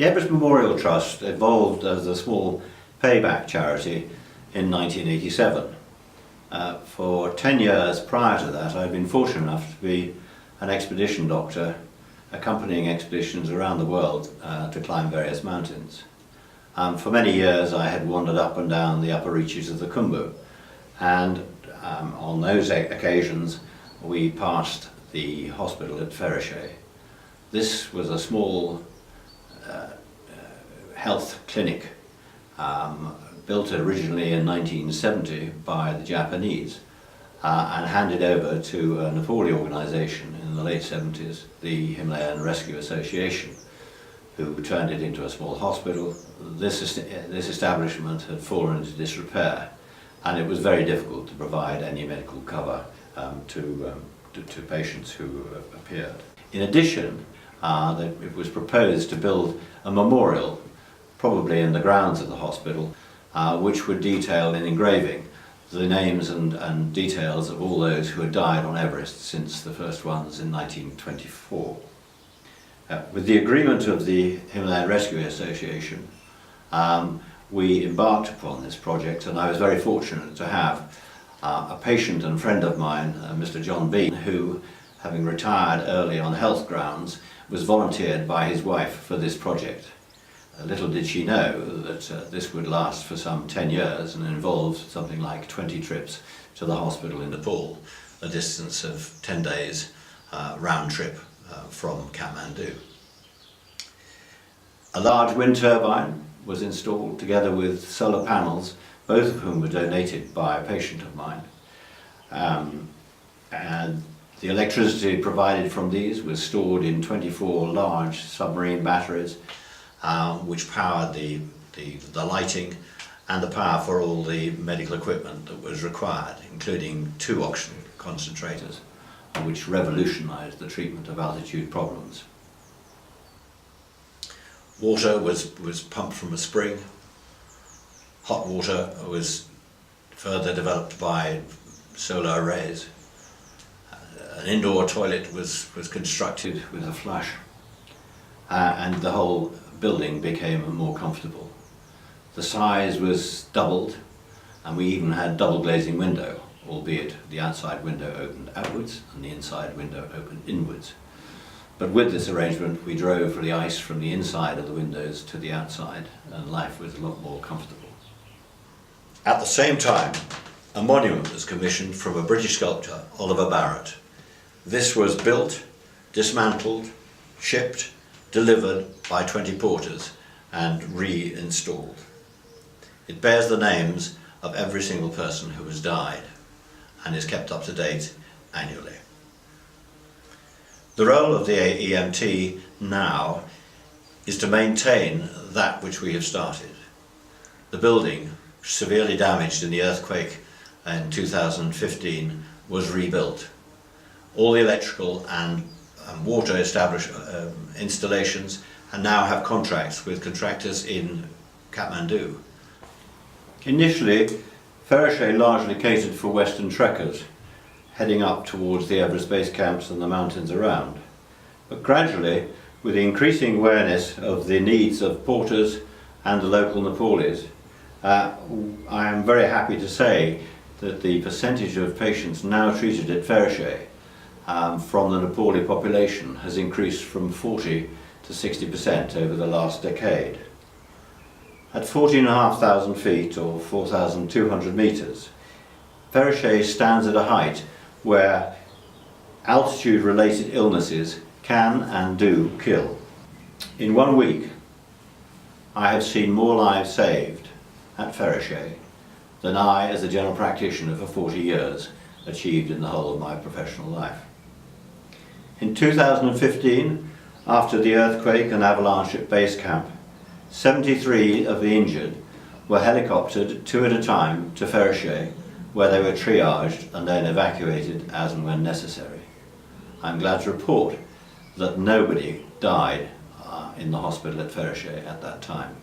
The Everest Memorial Trust evolved as a small payback charity in 1987. For 10 years prior to that, I'd been fortunate enough to be an expedition doctor accompanying expeditions around the world to climb various mountains. For many years I had wandered up and down the upper reaches of the Khumbu, and on those occasions we passed the hospital at Everest. This was a small health clinic built originally in 1970 by the Japanese and handed over to a Nepali organisation in the late 70s, the Himalayan Rescue Association, who turned it into a small hospital. This establishment had fallen into disrepair, and it was very difficult to provide any medical cover to patients who appeared. In addition, it was proposed to build a memorial, probably in the grounds of the hospital, which would detail in engraving the names and details of all those who had died on Everest since the first ones in 1924. With the agreement of the Himalayan Rescue Association, we embarked upon this project, and I was very fortunate to have a patient and friend of mine, Mr. John Bean, who, having retired early on health grounds, was volunteered by his wife for this project. Little did she know that this would last for some 10 years and involved something like 20 trips to the hospital in Nepal, a distance of 10 days round trip from Kathmandu. A large wind turbine was installed together with solar panels, both of whom were donated by a patient of mine. And the electricity provided from these was stored in 24 large submarine batteries, which powered the lighting and the power for all the medical equipment that was required, including 2 oxygen concentrators, which revolutionized the treatment of altitude problems. Water was pumped from a spring. Hot water was further developed by solar arrays. An indoor toilet was constructed with a flush, and the whole building became more comfortable. The size was doubled, and we even had double glazing window, albeit the outside window opened outwards and the inside window opened inwards. But with this arrangement we drove the ice from the inside of the windows to the outside, and life was a lot more comfortable. At the same time, a monument was commissioned from a British sculptor, Oliver Barrett. This was built, dismantled, shipped, delivered by 20 porters and reinstalled. It bears the names of every single person who has died and is kept up to date annually. The role of the EMT now is to maintain that which we have started. The building, severely damaged in the earthquake in 2015, was rebuilt. All the electrical and water installations and now have contracts with contractors in Kathmandu. Initially, Everest largely catered for Western trekkers heading up towards the Everest base camps and the mountains around. But gradually, with the increasing awareness of the needs of porters and the local Nepalis, I am very happy to say that the percentage of patients now treated at Everest from the Nepali population has increased from 40 to 60% over the last decade. At 14,500 feet or 4,200 meters, Everest stands at a height where altitude-related illnesses can and do kill. In 1 week, I have seen more lives saved at Everest than I, as a general practitioner for 40 years, achieved in the whole of my professional life. In 2015, after the earthquake and avalanche at base camp, 73 of the injured were helicoptered 2 at a time to Everest, where they were triaged and then evacuated as and when necessary. I'm glad to report that nobody died in the hospital at Everest at that time.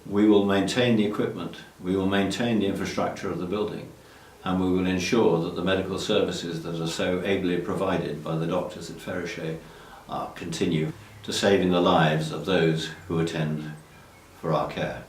We will maintain the equipment, we will maintain the infrastructure of the building, and we will ensure that the medical services that are so ably provided by the doctors at Everest continue. to saving the lives of those who attend for our care.